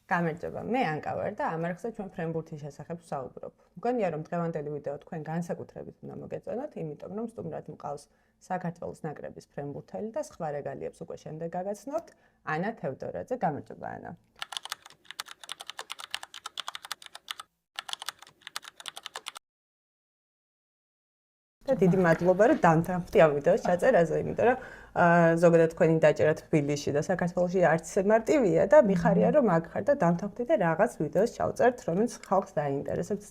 გამარჯობა, მე ანკა ვარ და ამ არხზე ჩვენ ფრენბურთის შესახებ ვსაუბრობ. მგონია რომ დღევანდელი ვიდეო თქვენ განსაკუთრებით უნდა მოგეწონოთ, იმიტომ რომ სტუმრად მყავს საქართველოს ნაკრების ფრენბურთელი და სხვა რეგალიებს უკვე შემდეგ გაგაცნობთ. ანა თევდორაძე, გამარჯობა ანა. და დიდი მადლობა რომ დამთავრდი ამ ვიდეოს ჩაწერაზე, იმიტომ რომ ზოგადად თქვენი დაჭერა თბილისში და საქართველოში არც მარტივია და მიხარია რომ აქ ხარ და დამთავრდი და რაღაც ვიდეოს ჩავწერთ, რომელიც ხალხს დაინტერესებს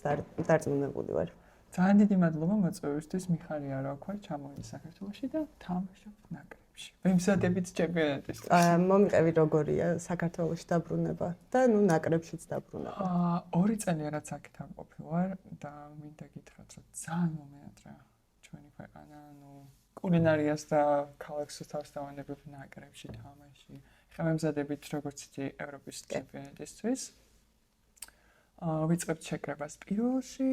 დარწმუნებული ვარ. ძალიან დიდი მადლობა მოწვევისთვის, მიხარია რომ აქ ვარ ჩამოვიდი საქართველოში და თამაშობ ნაკრებში. ვიმზადებით ჩემპიონატისთვის. მომიყევი როგორია საქართველოში დაბრუნება და ნუ ნაკრებშიც დაბრუნება. 2 წელი რაც აქეთ არ ყოფილვარ და მინდა გითხრათ რომ ძალიან მომეატრა ჩვენი ქვეყანა, კულინარიას და ქალაქს თავს დავანებებ ნაკრებში თამაში. ხა ვემზადებით როგორც იცი ევროპის ჩემპიონატისთვის. ვიწყებთ შეკრებას პირველში,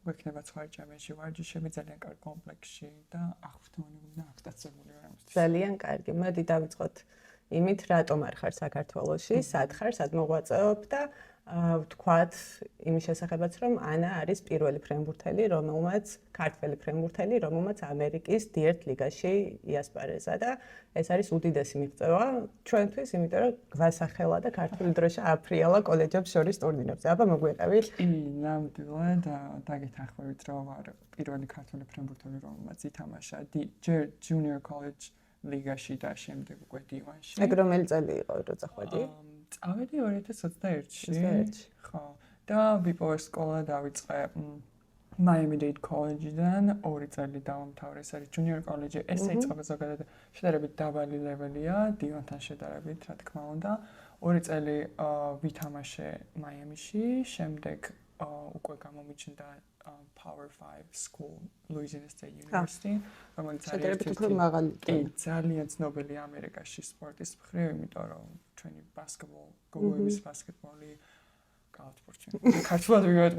გვექნება სხვა ჯამში ვარჯიშები ძალიან კარგ კომპლექსში და აღფრთოვანი უნდა აქ დაწებული ვარ ამისთვის. ძალიან კარგი. მოდი დავიწყოთ იმით, რატომ არ ხარ საქართველოში, სად ხარ, სად მოღვაწეობ და ვთქვათ იმის შესახებაც, რომ ანა არის პირველი ფრენბურთელი, ქართველი ფრენბურთელი, რომელმაც ამერიკის დიერთ ლიგაში იასპარეზა და ეს არის უდიდესი მიღწევა ჩვენთვის, იმიტომ რომ გვასახელა და ქართული დროშა აფრიალა კოლეჯებს შორის ტურნირებზე. აბა მოგვიყევით? კი, ნამდვილად დაგეთანხმებით, რომ ვარ პირველი ქართველი ფრენბურთელი, რომელმაც ითამაშა ჯერ junior college ლიგაში და შემდეგ უკვე D1-ში. ეგ რომელი წელი იყო, როცა ხვედი? წავედი 2021-ში. ხო. და ვიპოვე სკოლა დავიწყე Miami-Dade College-დან 2 წელი დავამთავრე, ეს არის junior college. ეს იწყება ზოგადად შედარებით დაბალი ლეველია, D1-თან შედარებით, რა თქმა უნდა. 2 წელი ვითამაშე Miami-ში, შემდეგ უკვე გამომიჩნდა Power 5 School, Louisiana State University, რომელიც არის ძალიან ცნობილი ამერიკაში სპორტის მხრივ, იმიტომ რომ ჩვენი გოგოების ბასკეტბოლი, კალათბურთი. ქართულად ვიგებთ,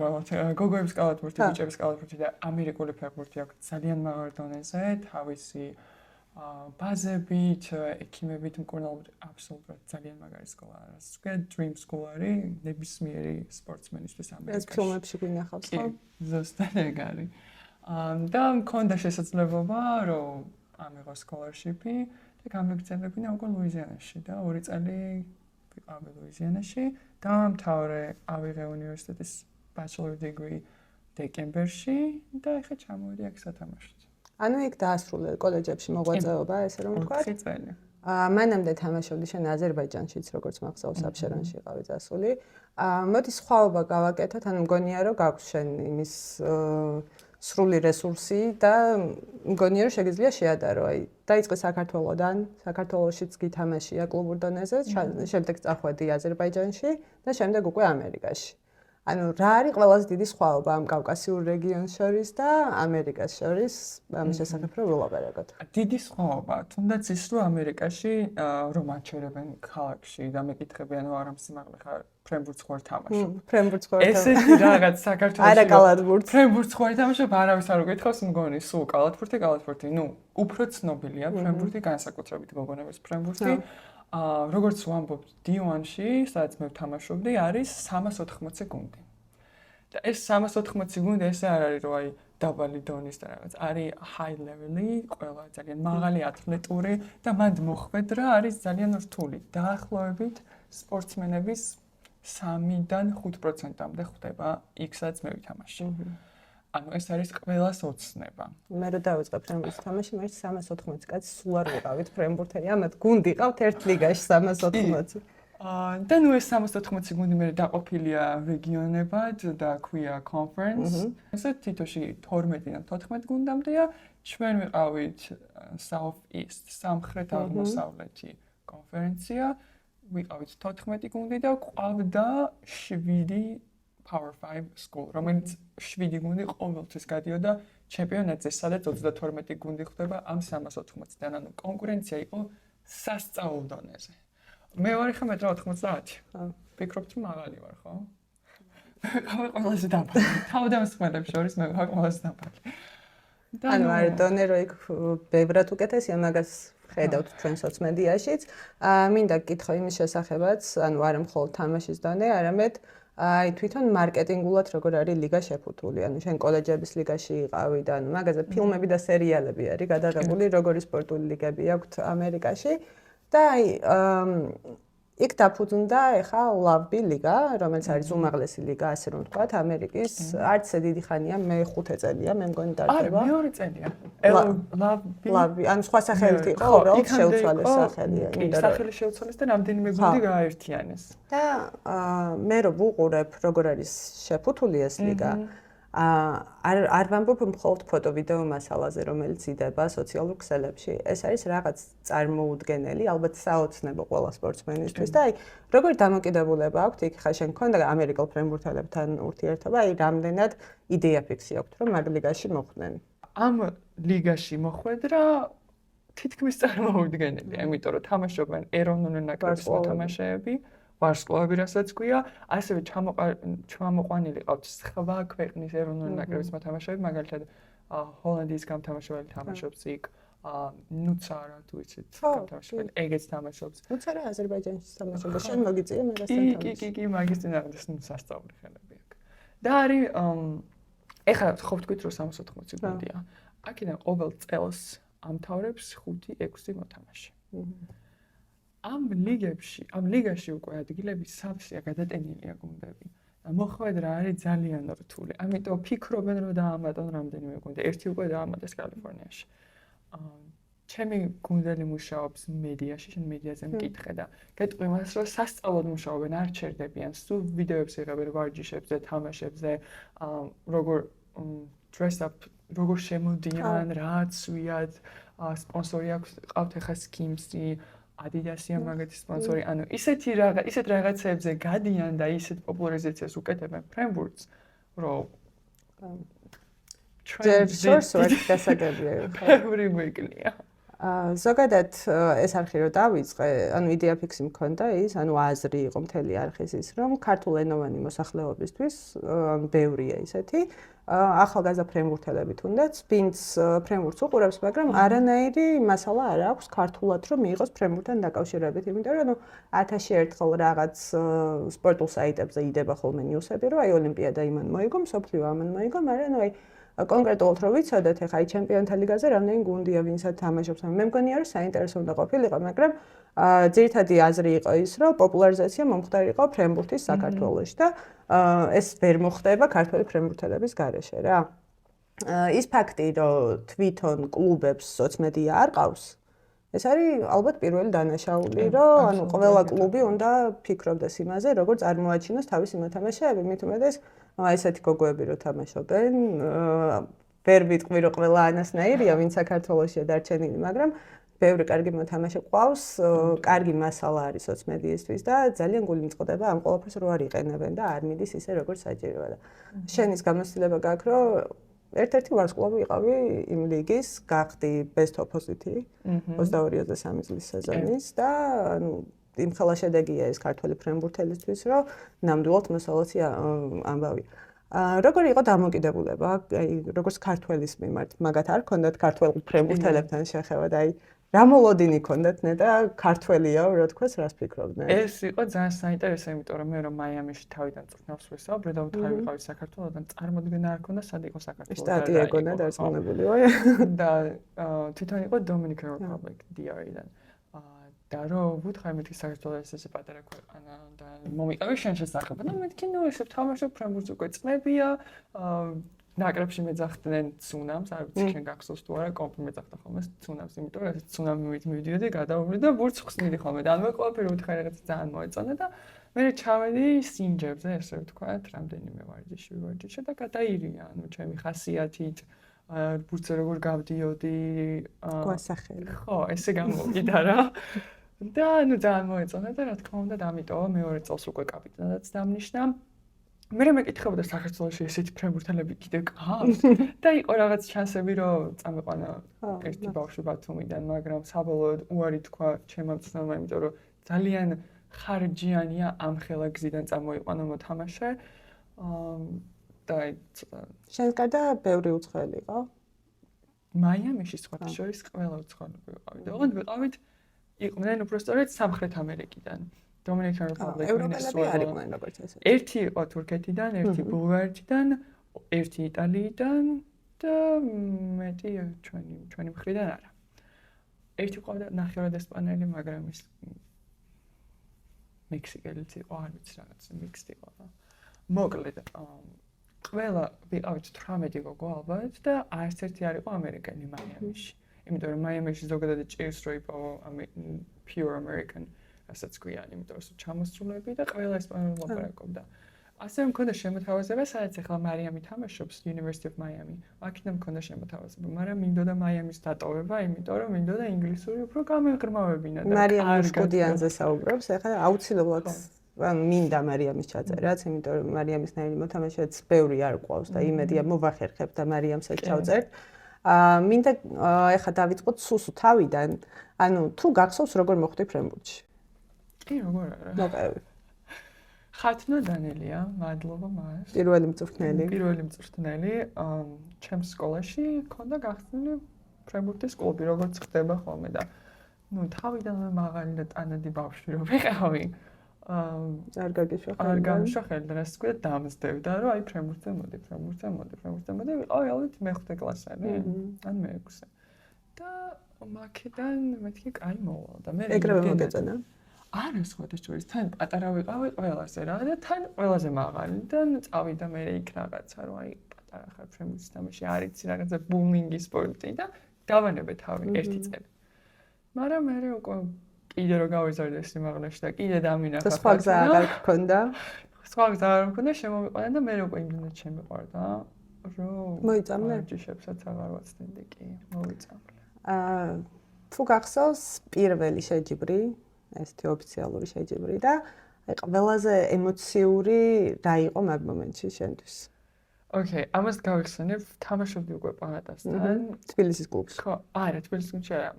გოგოების კალათბურთი, ბიჭების კალათბურთი და ამერიკული ფეხბურთი აქვს ძალიან მაღალ დონეზე, თავისი ბაზებით, ექიმებით, მკურნალობით აბსოლუტურად ძალიან მაგარი სკოლა. რაც უკვე dream school არის ნებისმიერი სპორტსმენისთვის ამერიკაში. ეს ფილმებში გვინახავს, ხო? ზუსტად ეგ არის. და მქონდა შესაძლებლობა, რომ ამიღო scholarship-ი და გამიგრძელებინა უკვე ლუიზიანაში და 2 წელი ვიყავი ლუიზიანაში. დავამთავრე ავიღე უნივერსიტეტის bachelor degree დეკემბერში და ახლა ჩამოვიდი აქ სათამაშოდ. ანუ იქ დაასრულე კოლეჯებში მოღვაწეობა, ესე რომ ვთქვა. 4 წელი. მანამდე თამაშობდი შენ აზერბაიჯანშიც, როგორც მახსოვს, აბშერანში იყავი წასული. მოდი სხვაობა გავაკეთოთ, ანუ მგონია რომ გაქვს შენ იმის სრული რესურსი და მგონია რომ შეგიძლია შეადარო. აი, დაიწყე საქართველოდან, საქართველოშიც გითამაშია კლუბურ დონეზე, შემდეგ წახვედი აზერბაიჯანში და შემდეგ უკვე ამერიკაში. ანუ რა არის ყველაზე დიდი სხვაობა ამ კავკასიურ რეგიონს შორის და ამერიკას შორის ამ შესახებ რომ ვილაპარაკოთ? დიდი სხვაობა, თუნდაც ის რომ ამერიკაში რომ აჩერებენ ქალაქში და მეკითხებიან არა სიმაღლე ხარ ფრენბურთს ხوار თამაშობ. ფრენბურთს ხوار თამაშობ. ესეთი რაღაც საქართველოში არა კალათბურთს. ფრენბურთს ხوار თამაშობ, არავის არ უკითხავს მგონი, სულ კალათბურთი, უფრო ცნობილია ფრენბურთი განსაკუთრებით გოგონების ფრენბურთი. როგორც ვამბობ D1-ში, სადაც მე ვთამაშობდი, არის 380 გუნდი. და ეს 380 გუნდი ესე არ არის, რომ აი დაბალი დონის და რაღაც, არის high level-ი, ყველა ძალიან მაღალი ათლეტური და მანდ მოხვედრა არის ძალიან რთული. დაახლოებით სპორტსმენების 3-დან 5%-მდე ხდება იქ-სადაც მე ვითამაში. ანუ ეს არის ყველას ოცნება. მე რო დავიწყე ფრენბურთს თამაში, მე 380 კაცი სულ არ ვიყავით ფრენბურთელი, ამათ გუნდი ყავთ ერთ ლიგაში 380. და ნუ ეს 380 გუნდი მე დაყოფილია რეგიონებად და ქვია conference. ესე თითოში 12-დან 14 გუნდამდეა. ჩვენ ვიყავით South East, სამხრეთ აღმოსავლეთი კონფერენცია. ვიყავით 14 გუნდი და ყავდა 7 Power 5 School, რომელიც 7 გუნდი ყოველთვის გადიოდა ჩემპიონატზე, სადაც 32 გუნდი ხდება ამ 380-დან. ანუ კონკურენცია იყო სასწაულ დონეზე. მე ვარ ხა 1.90 m. ვფიქრობთ რომ მაღალი ვარ, ხო? მე ყველაზე დაბალი. თავდამსხმელებს შორის მე ვარ ყველაზე დაბალი. ანუ არ დონერო იქ ბევრად უკეთესია, მაგას ხედავთ ჩვენ სოციმედიაშიც. მინდა გითხრა იმის შესახებაც, ანუ არა მხოლოდ თამაშის დონე, არამედ აი თვითონ მარკეტინგულად როგორ არის ლიგა შეფუთული. ანუ შენ კოლეჯების ლიგაში იყავი და ანუ მაგაზე ფილმები და სერიალები არის გადაღებული, როგორი სპორტული ლიგები აქვთ ამერიკაში. და აი იქ დაფუძნდა ეხა ლავბი ლიგა, რომელიც არის უმაღლესი ლიგა, ასე რომ ვთქვათ, ამერიკის. არც ესე დიდი ხანია, მე 5 წელია, მე მგონი დარჩება. არა, მეორე წელია. ლავბი, ანუ სხვა სახელით იყო, უბრალოდ შეუცვალეს სახელი. სახელი შეუცვალეს და რამდენიმე გუნდი გააერთიანეს. და მე რო ვუყურებ, როგორ არის შეფუთული ეს ლიგა, არ ვამბობ მხოლოდ ფოტო-ვიდეო მასალაზე, რომელიც იდება სოციალურ ქსელებში. ეს არის რაღაც წარმოუდგენელი, ალბათ საოცნებო ყველა სპორტსმენისთვის და აი როგორი დამოკიდებულება აქვთ იქ ხა შენ გქონდა ამერიკელ ფრენბურთელებთან ურთიერთობა, აი რამდენად იდეა ფიქსი აქვთ რომ მაგ ლიგაში მოხვდნენ. ამ ლიგაში მოხვედრა თითქმის წარმოუდგენელია, იმიტომ რომ თამაშობენ ეროვნული ნაკრების მოთამაშეები, ვარსკვლავები, რასაც გვია, ასევე ჩამოყვანილი ყავთ სხვა ქვეყნის ეროვნული ნაკრების მოთამაშეები, მაგალითად ჰოლანდიის გამთამაშებელი თამაშობს იქ, ნუცა რა თუ იცით, გამთამაშებელი, ეგეც თამაშობს. ნუცა რა აზერბაიჯანში თამაშობს, შენ მოგიწია მაგასთან თამაში. კი, მაგის წინააღმდეგ სასწაული ხელები აქვს. და არის ეხლა ხო ვთქვით რომ 60 გუნდია. აქედან ყოველ წელს ამთავრებს 5-6 მოთამაშე. ამ ლიგაში უკვე ადგილები სავსეა გადატენილია გუნდები. მოხვედრა არის ძალიან რთული. ამიტომ ფიქრობენ რომ დაამატონ რამდენიმე გუნდი. ერთი უკვე დაამატეს კალიფორნიაში. ჩემი გუნდელი მუშაობს მედიაში, შენ მედიაზე მკითხე და გეტყვი მას რომ სასწავლოდ მუშაობენ, არ ჩერდებიან, სულ ვიდეოებს იღებენ ვარჯიშებზე, თამაშებზე, როგორ dress up, როგორ შემოდიან, რა ცვიათ, სპონსორი აქვს, ყავთ ახლა Skims-ი, Adidas-ია მაგათი სპონსორი, ანუ ისეთ რაღაცებზე გადიან და ისეთ პოპულარიზაციას უკეთებენ ფრენბურთს, რომ ჯერ დასაგებია. ბევრი გვიკლია. ზოგადად ეს არხი რო დავიწყე, ანუ იდეა ფიქსი მქონდა ის, ანუ აზრი იყო მთელი არხის ის, რომ ქართულენოვანი მოსახლეობისთვის ბევრია ისეთი ახალგაზრდა ფრენბურთელები თუნდაც, ვინც ფრენბურთს უყურებს, მაგრამ არანაირი მასალა არ აქვს ქართულად, რომ მიიღოს ფრენბურთთან დაკავშირებით, იმიტომ რომ 1000-ში ერთხელ რაღაც სპორტულ საიტებზე იდება ხოლმე ნიუსები, რომ აი ოლიმპიადა იმან მოიგო, მსოფლიო ამან მოიგო, მაგრამ აი კონკრეტულად რო ვიცოდეთ, ეხა აი ჩემპიონთა ლიგაზე რამდენი გუნდია, ვინცაც თამაშობს. მე მგონია რომ საინტერესო უნდა ყოფილიყო, მაგრამ ძირითადი აზრი იყო ის, რომ პოპულარიზაცია მომხდარიყო ფრენბურთის საქართველოში და ეს ვერ მოხდება ქართველი ფრენბურთელების გარეშე რა. ის ფაქტი, რომ თვითონ კლუბებს სოციმედია არ ყავს, ეს არის ალბათ პირველი დანაშაული, რომ ანუ ყველა კლუბი უნდა ფიქრობდეს იმაზე, როგორ წარმოაჩინოს თავისი მოთამაშეები, მით უმეტეს ესეთი გოგოები რო თამაშობენ, ვერ ვიტყვი რომ ყველა ანასნაირია, ვინც საქართველოშია დარჩენილი, მაგრამ ბევრი კარგი მოთამაშე ყავს, კარგი მასალა არის სოციმედიისთვის და ძალიან გული მწყდება ამ ყველაფერს რო არ იყენებენ და არ მიდის ისე როგორც საჭიროა და შენის გამოცდილება გაქვს, რომ ერთ-ერთი ვარსკვლავი იყავი იმ ლიგის, გახდი best opposite 22-23 წლის სეზონის და ანუ იმ ხელშედეგია ეს ქართველი ფრენბურთელისთვის, რომ ნამდვილად მოსალოცი ამბავი. როგორი იყო დამოკიდებულება, აი როგორც ქართველის მიმართ, მაგათ არ ქონდათ ქართველ ფრენბურთელებთან შეხება და აი რა მოლოდინი ქონდათ ნეტა ქართველიაო, რა თქოს, რას ფიქრობდნენ? ეს იყო ძალიან საინტერესო, იმიტომ რომ მე რომ მაიამიში თავიდან წვრთნავს ვისაუბრე და უთხარი ვიყავი საქართველოსთან, წარმოდგენა არ ქონდა სად იყო საქართველოს. შტატი ეგონა დარწმუნებული ვარ. და თვითონ იყო Dominican Republic, DR-დან. და რომ ვუთხარი მეთქი საქართველოს ესე პატარა ქვეყანა და მომიყავი შენ შესახებ და მეთქი ნუ ესე თამაშობ ფრენბურთს უკვე წლებია ნაკრებში მეძახდნენ ცუნამს, არ ვიცი შენ გახსოვს თუ არა, კომპი მეძახდა ხოლმე ცუნამს, იმიტომ რომ ეს ცუნამით მივიდიოდი, გადავმოვიდი და ბურთს ხსნიდი ხოლმე და ანუ ყველაფერი ვუთხარი რაღაცა ძალიან მოეწონა და მე ჩავედი სინჯებზე, ესე ვთქვათ, რამდენიმე ვარჯიში ვივარჯიშე და გადაირია, ანუ ჩემი ხასიათით ბურთზე როგორ გავდიოდი, გვასახელი. ხო, ესე გამოვიდა რა. და ანუ ძალიან მოეწონა და რა თქმა უნდა დამიტოვა მეორე წელს უკვე კაპიტანად დამნიშნა. მე მეკითხებოდა საქართველოში ესეთი ფრენბურთელები კიდე ყავს და იყო რაღაც შანსები რომ წამეყვანა ერთი ბავშვი ბათუმიდან, მაგრამ საბოლოოდ უარი თქვა ჩემმა მწვრთნელმა, იმიტომ რომ ძალიან ხარჯიანია ამ ხელა გზიდან წამოიყვანა მოთამაშე. და შენ გარდა ბევრი უცხოელი იყო? მაიამიში სხვათა შორის ყველა უცხოელები ვიყავით. და ოღონდ ვიყავით იყვნენ უბრალოდ სამხრეთ ამერიკიდან. Dominican Republic, ევროპელები არ იყვნენ როგორც ესე. ერთი იყო თურქეთიდან, ერთი ბულგარეთიდან, ერთი იტალიიდან და მეტი ჩვენი მხრიდან არა. ერთი ყავდა ნახევრად ესპანელი, მაგრამ ის მექსიკელიც იყო, არ ვიცი რაღაც მიქსი იყო. მოკლედ, ყველა ვიყავით 18 გოგო ალბათ და არც ერთი არ იყო ამერიკელი მაიამიში. იმიტომ რომ მაიამიში ზოგადად ჭირს რო იპოვო pure American ასაც გვიან, იმიტომ რომ ჩამოსრულები და ყველა ესპანურს ლაპარაკობდა. ასე მქონდა შემოთავაზება, სადაც ახლა მარიამი თამაშობს University of Miami. აქედან მქონდა შემოთავაზება, მაგრამ მინდოდა მაიამის დატოვება, იმიტომ რომ მინდოდა ინგლისური უფრო გამეღრმავებინა და მარიამი შკუდიანზე საუბრობს, ახლა აუცილებლად მინდა მარიამის ჩაწერაც, იმიტომ რომ მარიამისნაირი მოთამაშეც ბევრი არ ყავს და იმედია მოვახერხებ და მარიამსაც ჩავწერთ. მინდა ახლა დავიწყოთ სუსუ თავიდან. ანუ თუ გახსოვს როგორ მოხვდი ფრენბურთში? კი, როგორ არა. მოკავი. ხათნა დანელია, მადლობა მას. პირველი მწვრთნელი. პირველი მწვრთნელი, ჩემს სკოლაში ქონდა გახსნილი ფრენბურთის კლუბი, როგორც ხდება ხოლმე და თავიდანვე მაღალი და ტანადი ბავშვი რო ვიყავი. არ გაგიშვახე. არ გამშვახე და რას თქვა დამზდებდა, რომ აი ფრენბურთზე მოდი. ვიყავი ალბათ მეხუთე კლასელი, ან მეექვსე. და მაქედან მეთქი კაი მოვალ და მე ეგრევე მოგეწონა. არა სხვადასხვა თან პატარა ვიყავი ყველაზე რა და თან ყველაზე მაღალი და წავიდა მე იქ რაღაცა რომ აი პატარა ხარ ფრენბურთის თამაში არ იცი რაღაცა ბულინგის სპორტი და დავანებე თავი ერთი წელი. მაგრამ მე უკვე კიდე რო გავიზარდე სიმაღლეში და კიდე დამინახა. და სხვა გზა აღარ გქონდა? სხვა გზა არ მქონდა, შემომიყვანა და მე უკვე იმდენად შემიყვარდა, რომ მოიწამლე? ჯიშებსაც აღარ ვაცდენდი კი, მოვიწამლე. თუ გახსოვს პირველი შეჯიბრი, ესეთი ოფიციალური შეჯიბრი და აი ყველაზე ემოციური რა იყო მაგ მომენტში შენთვის? ოკეი, ამას გავიხსენებ, თამაშობდი უკვე პალატასთან. თბილისის კლუბში. ხო, არა, თბილისის კლუბში არა.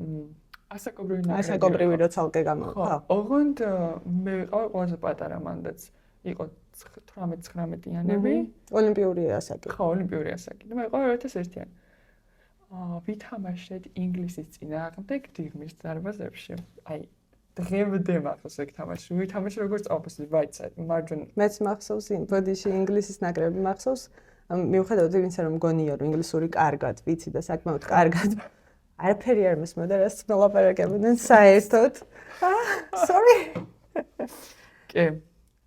ასაკობრივი ნაკრები. ასაკობრივი რო ცალკე გამოვა. ხო, ოღონდ მე ვიყავი ყველაზე პატარა მანდაც. იყო 18-19-იანები. ოლიმპიური ასაკი. ხო, ოლიმპიური ასაკი. და მე ვიყავი 2001-იანი. ვითამაშეთ ინგლისის წინააღმდეგ დიღმის დარბაზებში. აი დღემდე მახსოვს ეგ თამაში. ვითამაშე როგორც ოფისში, ვაიცად, მარჯვენა. მეც მახსოვს იმ ბოდიში ინგლისის ნაკრები მახსოვს. მიუხედავად იმისა, რომ მგონია რომ ინგლისური კარგად ვიცი და საკმაოდ კარგად. არაფერი არ მესმოდა, რაც მოლაპარაკებდნენ საერთოდ. Sorry. კი.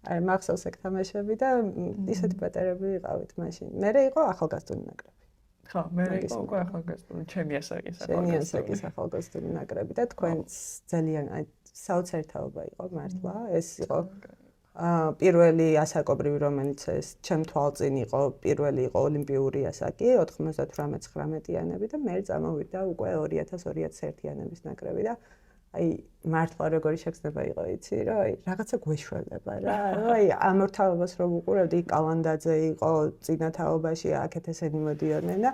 აი მახსოვს ეგ თამაშები და ისეთი პატარები ვიყავით მაშინ. მერე იყო ახალგაზრდული ნაკრები. ხო, მე იყო უკვე ახალგაზრდული, ჩემი ასაკის ახალგაზრდული ნაკრები და თქვენც ძალიან საოცერთაობა იყო მართლა. ეს იყო პირველი ასაკობრივი, რომელიც ეს ჩემ თვალწინ იყო, პირველი იყო ოლიმპიური ასაკი 98-19-იანები და მე წამოვიდა უკვე 2000-2001-იანების ნაკრები და აი მართლა როგორი შეგრძნება იყო იცი რა აი რაღაცა გვეშველება რა აი ამ ორთაობას რომ უყურებდი კალანდაძე იყო წინა თაობაში აქეთ ესენი მოდიოდნენ და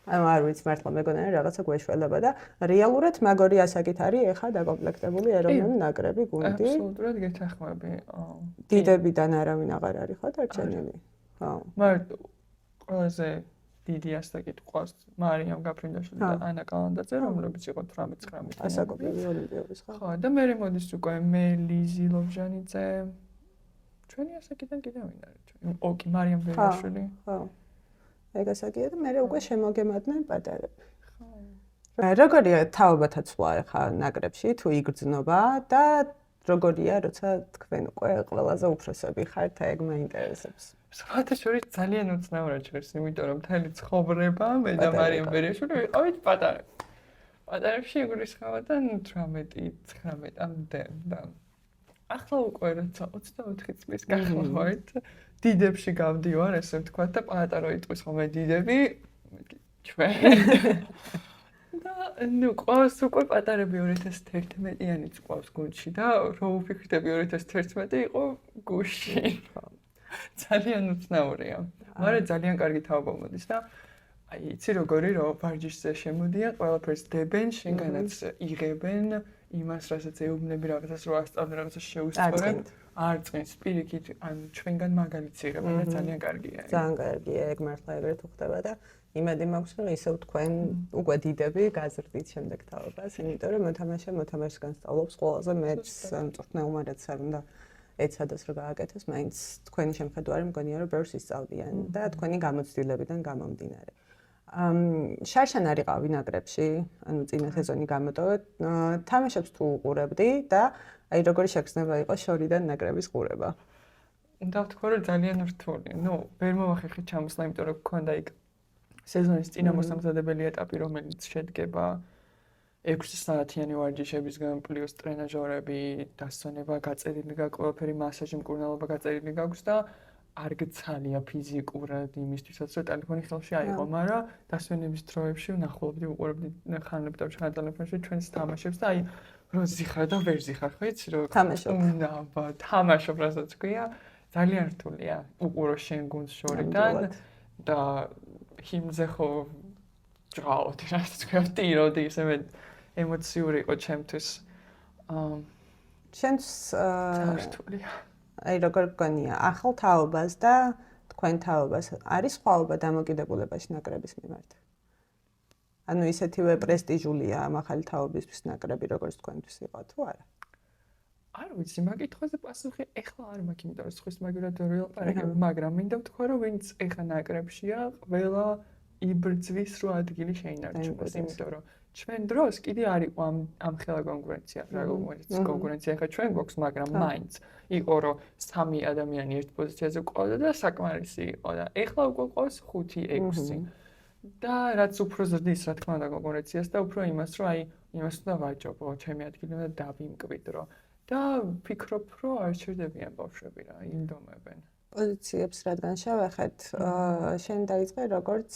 არ ვიცი მართლა მეგონა რაღაცა გვეშველება და რეალურად მაგორი ასაკით არის ეხა დაკომპლექტებული ეროვნული ნაკრები გუნდი აბსოლუტურად გეთანხმები დიდებიდან არავინ აღარ არის ხო დარჩენილი ხო მაგრამ ყველაზე დიდი ასაკით ყავს მარიამ გაფრინდაშვილი და ანა კალანდაძე რომლებიც იყო 18-19 ასაკობრივი ოლიმპიადის ხო ხო და მე მოდის უკვე მე ლიზი ლობჟანიძე ჩვენი ასაკიდან კიდევ ვინ არის ოკი მარიამ ვერაშვილი ხო ეგ ასაკია და მე უკვე შემოგემატნენ პატარები ხო როგორია თაობათა ცვლა ხა ნაკრებში თუ იგრძნობა და როგორია როცა თქვენ უკვე ყველაზე უფროსები ხართ ეგ მაინტერესებს სხვათა შორის ძალიან უცნაურად ჟღერს, იმიტომ რომ მთელი ცხოვრება მე და მარიამ ვერაშვილი ვიყავით პატარები. პატარებში იგულისხმებოდა 18-19-ამდე და ახლა უკვე როცა 24 წლის გახლავართ, დიდებში გავდივარ, ესე ვთქვათ და პატარა იტყვის ხოლმე დიდები, ჩვენ. და ნუ ყავს უკვე პატარები 2011-იანიც ყავს გუნდში და რო ვფიქრდები 2011 იყო გუშინ. ძალიან უცნაურია. მაგრამ ძალიან კარგი თაობა მოდის და აი იცი როგორი რომ ვარჯიშზე შემოდიან, ყველაფერს დებენ, შენგანაც იღებენ იმას, რასაც ეუბნები რაღაცას რო ასწავლენ, რაღაცას შეუსწორებ. არ წინს პირიქით, ან ჩვენგან მაგალითს იღებენ და ძალიან კარგია. ძალიან კარგია, ეგ მართლა ეგრეთ უხდება და იმედი მაქვს, რომ ისევ თქვენ უკვე დიდები გაზრდით შემდეგ თაობას, იმიტომ რომ მოთამაშეს განსწავლობს ყველაზე მეც მწვრთნელმა რაც არ უნდა ეცადოს რომ გააკეთოს, მაინც თქვენი შემხედვარი მგონია რომ ბევრს ისწავლიან და თქვენი გამოცდილებიდან გამომდინარე. შარშან არიყავი ნაკრებში, ანუ წინა სეზონი გამოტოვეთ, თამაშებს თუ უყურებდი და აი როგორი შეგრძნება იყო შორიდან ნაკრების ყურება. უნდა ვთქვა რომ ძალიან რთული. ვერ მოვახერხე ჩამოსვლა, იმიტომ რომ გქონდა იქ სეზონის წინამოსამზადებელი ეტაპი, რომელიც შედგება 6 საათიანი ვარჯიშებისგან პლუს ტრენაჟორები, დასვენება, გაწერილი გაქვს, ყველაფერი მასაჟი, მკურნალობა გაწერილი გაქვს და არ გცალია ფიზიკურად იმისთვისაც, რომ ტელეფონი ხელში აიღო, მაგრამ დასვენების დროებში ვნახულობდი, უყურებდი ხანლეპტოპში, ტელეფონში ჩვენს თამაშებს და აი რო ზიხარ და ვერ ზიხარ, ხო იცი რომ თამაშობ, რასაც ქვია, ძალიან რთულია უყურო შენ გუნდს შორიდან და იმზე ხო ჯღავდი, რასაც ქვია, ვტიროდი, ისევე ემოციური იყო ჩემთვის. შენს რთულია. აი როგორ გქონია ახალ თაობას და თქვენ თაობას არის სხვაობა დამოკიდებულებაში ნაკრების მიმართ? ანუ ისეთივე პრესტიჟულია ამ ახალი თაობისთვის ნაკრები როგორც თქვენთვის იყო თუ არა? არ ვიცი, მაგ კითხვაზე პასუხი ეხლა არ მაქვს, იმიტომ რომ სხვის მაგურად ვერ ვილაპარაკებ, მაგრამ მინდა ვთქვა, რომ ვინც ეხლა ნაკრებშია, ყველა იბრძვის რო ადგილი შეინარჩუნოს, იმიტომ რომ ჩვენ დროს კიდე არ იყო ამ ხელა კონკურენცია, როგორც კონკურენცია ხა ჩვენ გვაქვს, მაგრამ მაინც იყო რომ 3 ადამიანი ერთ პოზიციაზე ყავდა და საკმარისი იყო და ეხლა უკვე ყავს 5-6 და რაც უფრო ზრდის, რა თქმა უნდა, კონკურენციას და უფრო იმას, რომ აი იმას უნდა ვაჭობო, ჩემი ადგილი უნდა დავიმკვიდრო და ვფიქრობ, რომ არ ჩერდებიან ბავშვები რა, იმდომებენ. პოზიციებს რადგან შევეხეთ, შენ დაიწყე როგორც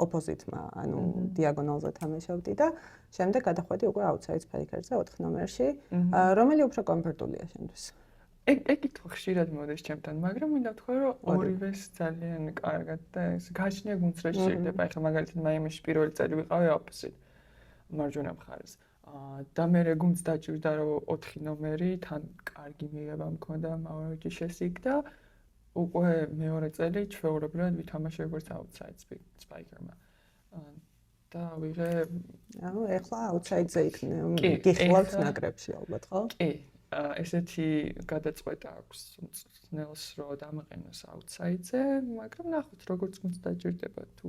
ოპოზიტმა, ანუ დიაგონალზე თამაშობდი და შემდეგ გადახვედი უკვე აუთსაიდ სპაიკერზე 4 ნომერში, რომელი უფრო კომფორტულია შენთვის? ეგ ხშირად მოდის ჩემთან, მაგრამ მინდა ვთქვა, რომ ორივეს ძალიან კარგად და ეს გაჩნია გუნდს რა შეიძლება. ეხლა მაგალითად მაიამიში პირველი წელი ვიყავი ოპოზიტ მარჯვენა მხარეს. და მე გუნდს დაჭირდა რომ 4 ნომერი თან კარგი მიღება მქონდა მავარჯიშეს იქ და უკვე მეორე წელი ჩვეულებრივად ვითამაშე როგორც აუთსაიდ სპაიკერმა. და ვიღე ანუ ეხლა აუთსაიდზე გიხილავთ ნაკრებში ალბათ, ხო? კი. ესეთი გადაწყვეტა აქვს მწვრთნელს რომ დამაყენოს აუთსაიდზე, მაგრამ ნახოთ როგორც გუნდს დაჭირდება თუ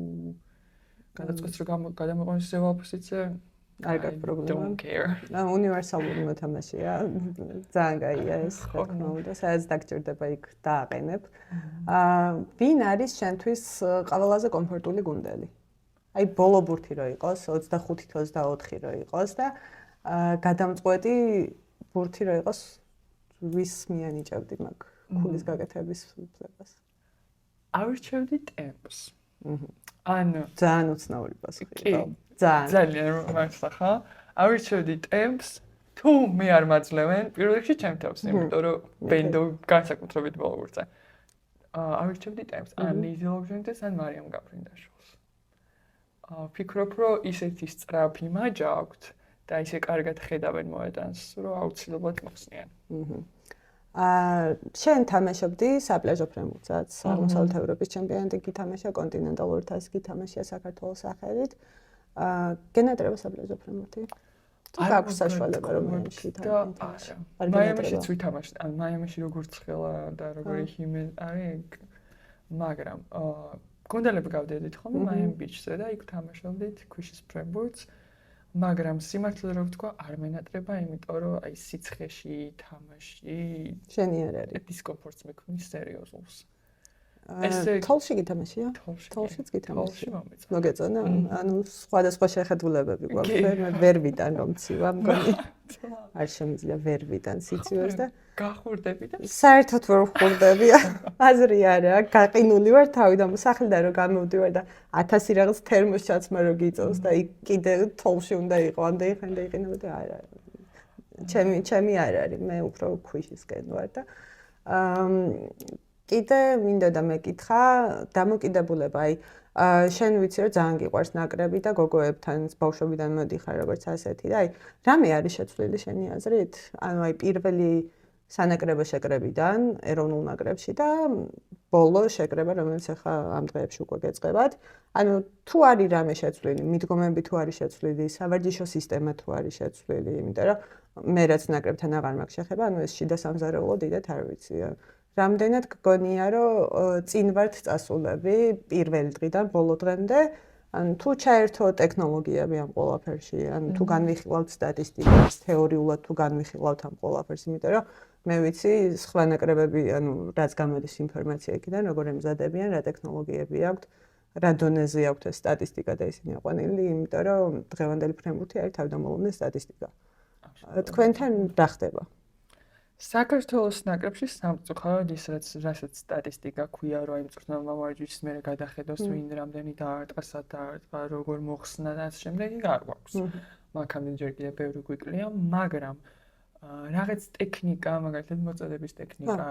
გადაწყვეტს რომ გადამოყენოს ზევა პოზიციაზე არ გაქვს პრობლემა. Don't care. უნივერსალური მოთამაშეა. ძალიან გაია ეს, რა თქმა უნდა, სადაც დაგჭირდება იქ დააყენებ. ვინ არის შენთვის ყველაზე კომფორტული გუნდელი? აი ბოლო ბურთი რო იყოს, 25-24 რო იყოს და გადამწყვეტი ბურთი რო იყოს, ვის მიანიჭებდი მაგ ქულის გაკეთების უფლებას? ავირჩევდი ტემპს. ანუ ძალიან უცნაური პასუხი იყო. ძალიან მართლა ხა? ავირჩევდი ტემპს, თუ მე არ მაძლევენ, პირველ რიგში ჩემ თავს, იმიტომ რომ ბენდო განსაკუთრებით ბოლო ბურთზე. ავირჩევდი ტემპს, ან ლიზი ლოგჟენდეს, ან მარიამ გაფრინდაშვილს. ვფიქრობ, რომ ისეთი სწრაფი მაჯა აქვთ და ისე კარგად ხედავენ მოედანს, რომ აუცილებლად მოხსნიან. შენ თამაშობდი საპლაჟო ფრენბურთსაც, აღმოსავლეთ ევროპის ჩემპიონატი გითამაშა, კონტინენტალური თასი გითამაშია საქართველოს სახელით. გენატრება საპლაჟო ფრენბურთი? თუ გაქვს საშუალება რომ მეში თამაშო? მაიამიშიც ვითამაშე, ან მაიამიში როგორც ხელა და როგორი ჰიმენ არის, მაგრამ გონდალები გავდიოდით ხოლმე მაიამი ბიჩზე და იქ თამაშობდით ქვიშის ფრენბურთს. მაგრამ სიმართლე რომ ვთქვა, არ მენატრება, იმიტომ რომ აი სიცხეში თამაში შენი არ არის. დისკომფორტს მექმნის სერიოზულს. თოლში გითამაშია? თოლშიც გითამაშია. მოგეწონა? ანუ სხვადასხვა შეხედულებები გვაქვს. მე ვერ ვიტან რომ ცივა მგონი. არ შემიძლია ვერ ვიტან სიციოს და გახურდები და საერთოდ ვერ ვხურდები. აზრი არა, გაყინული ვარ თავიდან სახლიდან რომ გამოვდივარ და 1000 რაღაც თერმოს ჩაცმა რო გიწევს და იქ კიდე თოლში უნდა იყო, ამდე ხან და იყინებოდი არა. ჩემი არ არის, მე უფრო ქვიშისკენ ვარ და კიდე მინდოდა მეკითხა დამოკიდებულება, აი შენ ვიცი რომ ძალიან გიყვარს ნაკრები და გოგოებთან ბავშვობიდან მოდიხარ როგორც ასეთი და აი რამე არის შეცვლილი შენი აზრით? ანუ აი პირველი სანაკრებო შეკრებიდან ეროვნულ ნაკრებში და ბოლო შეკრება, რომელიც ახლა ამ დღეებში უკვე გეწყებათ. ანუ თუ არის რამე შეცვლილი, მიდგომები თუ არის შეცვლილი, სავარჯიშო სისტემა თუ არის შეცვლილი, იმიტომ რომ მე რაც ნაკრებთან აღარ მაქვს შეხება, ანუ ეს შიდა სამზარეულო დიდად არ ვიცი. რამდენად გგონია, რომ წინ ვართ წასულები პირველი დღიდან ბოლო დღემდე, ანუ თუ ჩაერთო ტექნოლოგიები ამ ყველაფერში, ანუ თუ განვიხილავთ სტატისტიკას, თეორიულად თუ განვიხილავთ ამ ყველაფერს, იმიტომ რომ მე ვიცი, სხვა ნაკრებები, ანუ რაც გამოდის ინფორმაცია იქიდან, როგორ ემზადებიან, რა ტექნოლოგიები აქვთ, რა დონეზე აქვთ ეს სტატისტიკა და ისინი აყვანილი, იმიტომ რომ დღევანდელი ფრენბურთი არის თავდამოვლენილი სტატისტიკა. თქვენთან რა ხდება? საქართველოს ნაკრებში სამწუხაროდ ის რასაც სტატისტიკა ქვია, რომ იმ წვრთნელმა ვარჯიშს მერე გადახედოს, ვინ რამდენი დაარტყა, დაარტყა, როგორ მოხსნა და ასე შემდეგ, არ გვაქვს. მაგამდე ჯერ კიდევ ბევრი გვიკლია, მაგრამ რაღაც ტექნიკა, მაგალითად მოწოდების ტექნიკა,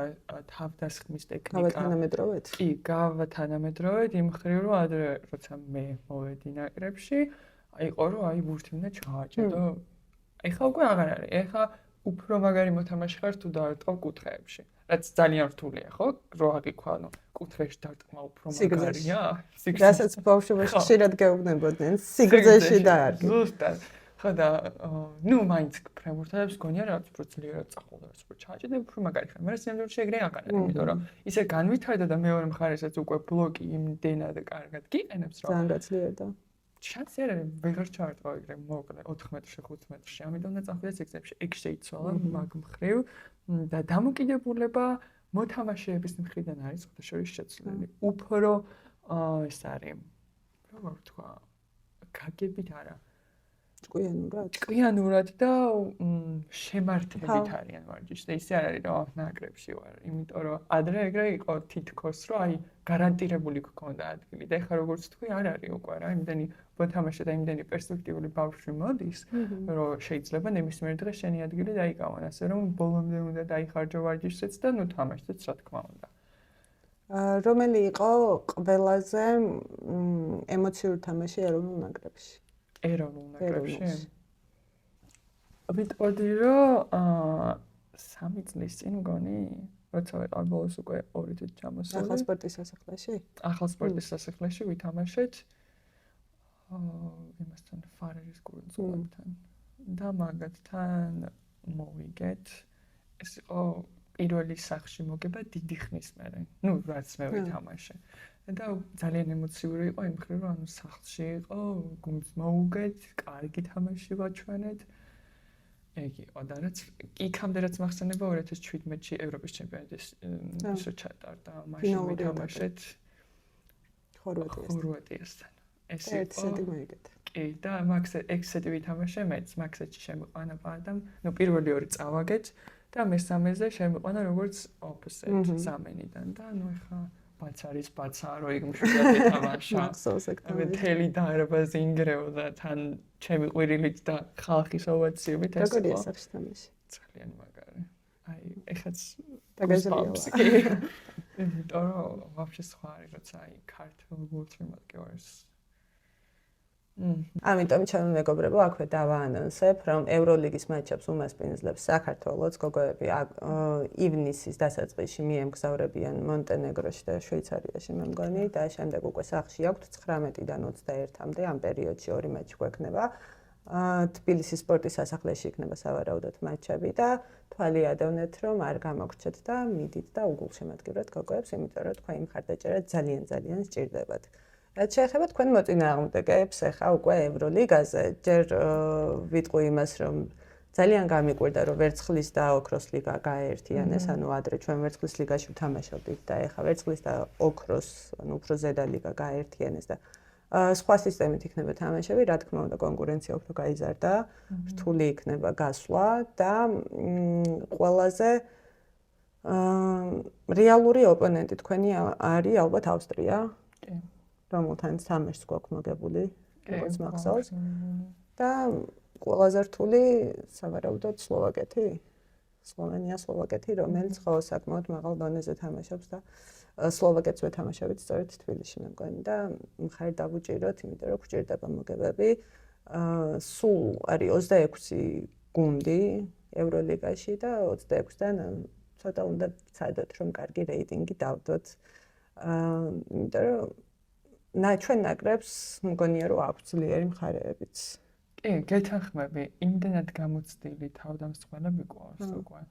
თავდასხმის ტექნიკა. გავათანამედროვეთ? კი, გავათანამედროვეთ იმ მხრივ, რომ ადრე როცა მე მოვედი ნაკრებში, იყო რომ აი ბურთი უნდა ჩააჭედო. ეხლა უკვე აღარ არის. ეხლა უფრო მაგარი მოთამაშე ხარ თუ დაარტყავ კუთხეებში. რაც ძალიან რთულია, ხო? რო აგიქვა, ანუ კუთხეში დარტყმა უფრო მაგარია. რასაც ბავშვობაში ხშირად გეუბნებოდნენ, სიგრძეში და არ. ზუსტად. ხო და ნუ მაინც ფრენბურთელებს გონია რაღაც უფრო ძლიერად წახვალ და რაღაც უფრო ჩააჭედე, უფრო მაგარი ხარ. მაგრამ სინამდვილეში ეგრე აღარ არის, იმიტომ რომ ისე განვითარდა და მეორე მხარესაც უკვე ბლოკი იმდენად კარგად გიყენებს, რომ ძალიან გაძლიერდა. შანსი არ არის, ვეღარ ჩაარტყა ეგრე მოკლე 4 მეტრში, 5 მეტრში. ამიტომ და წახვიდა სიგრძეებში. ეგ შეიცვალა მაგ მხრივ და დამოკიდებულება მოთამაშეების მხრიდან არის ხუთშორის შეცვლილი. უფრო ეს არის, როგორ ვთქვა, გაგებით არა. ჭკვიანურად და შემართებით არიან ვარჯიშს და ისე არ არის რომ ნაკრებში ვარ, იმიტომ რომ ადრე ეგრე იყო თითქოს რომ აი გარანტირებული გქონდა ადგილი და ეხლა როგორც თქვი არ არის უკვე რა, იმდენი მოთამაშე და იმდენი პერსპექტიული ბავშვი მოდის, რომ შეიძლება ნებისმიერ დღეს შენი ადგილი დაიკავონ, ასე რომ ბოლომდე უნდა დაიხარჯო ვარჯიშსაც და ნუ თამაშსაც რა თქმა უნდა. რომელი იყო ყველაზე ემოციური თამაში ეროვნულ ნაკრებში? ეროვნულ ნაკრებში. ვიტყოდი რომ 3 წლის წინ მგონი, როცა ვიყავ ბოლოს უკვე 2 თვით ჩამოსული. ახალ სპორტის სასახლეში? ახალ სპორტის სასახლეში ვითამაშეთ. იმასთან ფარერის გუნდთან. და მაგათთან მოვიგეთ. ეს იყო პირველი სახში მოგება დიდი ხნის მერე. ნუ რაც მე ვითამაშე. და ძალიან ემოციური იყო იმ მხრივ, რომ ანუ სახლში იყო, გუნდს მოუგეთ, კარგი თამაში ვაჩვენეთ. ეგ იყო და რაც იქამდე რაც მახსენდება 2017-ში ევროპის ჩემპიონატის ისე ჩატარდა, მაშინ ვითამაშეთ ხორვატიასთან. ეს იყო კი და ექსეთი ვითამაშე მეც, მაქსეთში შემიყვანა პადამ, ნუ პირველი ორი წავაგეთ და მესამეზე შემიყვანა როგორც ოპოსეტ სამენიდან და ნუ ეხა ბაცარის ბაცა რო იქ მშვიდად ეთამაშა. მახსოვს ეგ თამაში. მთელი დარბაზი ინგრეოდა თან ჩემი ყვირილით და ხალხის ოვაციებით ეს იყო. როგორია სახში თამაში? ძალიან მაგარი. აი, ეხაც დაგაზრდილა. იმიტომ რომ ვაფშე სხვა არის, როცა აი ქართულ გულწრფელს. ამიტომ ჩემი მეგობრებო, აქვე დავაანონსებ, რომ ევროლიგის მატჩებს უმასპინძლებს საქართველოს გოგოები ივნისის დასაწყისში მიემგზავრებიან მონტენეგროში და შვეიცარიაში მე მგონი და შემდეგ უკვე სახლში აქვთ 19-დან 21-მდე ამ პერიოდში 2 მატჩი გვექნება. თბილისის სპორტის სასახლეში იქნება სავარაუდოდ მატჩები და თვალი ადევნეთ, რომ არ გამოგრჩეთ და მიდით და უგულშემატკივრეთ გოგოებს, იმიტომ რომ თქვენი მხარდაჭერა ძალიან სჭირდებათ. რაც შეეხება თქვენ მოწინააღმდეგეებს, ახლა უკვე ევროლიგაზე, ჯერ ვიტყვი იმას, რომ ძალიან გამიკვირდა, რომ ვერცხლის და ოქროს ლიგა გააერთიანეს, ანუ ადრე ჩვენ ვერცხლის ლიგაში ვთამაშობდით და ახლა ვერცხლის და ოქროს, ანუ უფრო ზედა ლიგა გააერთიანეს და სხვა სისტემით იქნება თამაშები, რა თქმა უნდა, კონკურენცია უფრო გაიზარდა, რთული იქნება გასვლა და ყველაზე რეალური ოპონენტი თქვენი არის ალბათ ავსტრია. კი. რომელთან თამაშს გვაქვს მოგებული, როგორც მახსოვს. და ყველაზე რთული სავარაუდოდ სლოვაკეთი, სლოვენია, სლოვაკეთი, რომელიც ხო საკმაოდ მაღალ დონეზე თამაშობს და სლოვაკეთს ვეთამაშებით სწორედ თბილისში მე მგონი და მხარი დავუჭიროთ, იმიტომ რომ გვჭირდება მოგებები. სულ არის 26 გუნდი ევროლიგაში და 26-დან ცოტა უნდა ვცადოთ, რომ კარგი რეიტინგი დავდოთ. იმიტომ რომ ჩვენ ნაკრებს მგონია რომ აქვს ძლიერი მხარეებიც. კი, გეთანხმები, იმდენად გამოცდილი თავდამსხმელები გვაქვს უკვე.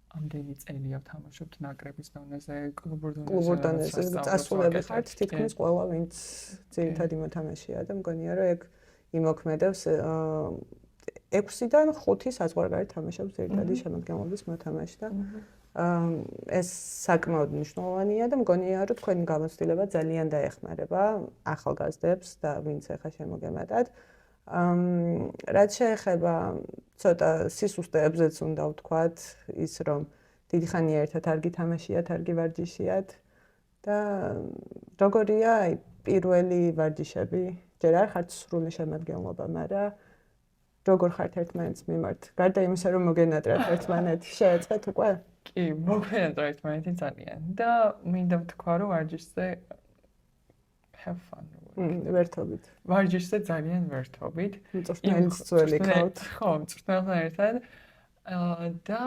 ამდენი წელია ვთამაშობთ ნაკრების დონეზე, კლუბურ დონეზე წასულები ხართ, თითქმის ყველა ვინც ძირითადი მოთამაშეა და მგონია რომ ეგ იმოქმედებს 6-დან 5 საზღვარგარეთ თამაშობს ძირითადი შემადგენლობის მოთამაშე და ეს საკმაოდ მნიშვნელოვანია და მგონია რომ თქვენი გამოცდილება ძალიან დაეხმარება ახალგაზრდებს და ვინც ახლა შემოგემატათ. რაც შეეხება ცოტა სისუსტეებზეც უნდა ვთქვათ ის რომ დიდი ხანია ერთად არ გითამაშიათ, არ გივარჯიშიათ და როგორია პირველი ვარჯიშები, ჯერ არ ხართ სრული შემადგენლობა, მაგრამ როგორ ხართ ერთმანეთს მიმართ? გარდა იმისა რომ მოგენატრათ ერთმანეთი, შეეწყეთ უკვე? კი, მოგენატრა ერთმანეთი ძალიან და მინდა ვთქვა რომ ვარჯიშზე have fun. ვერთობით. ვარჯიშზე ძალიან ვერთობით. მწვრთნელის ძველი ყავთ. ხო, მწვრთნელთან ერთად. და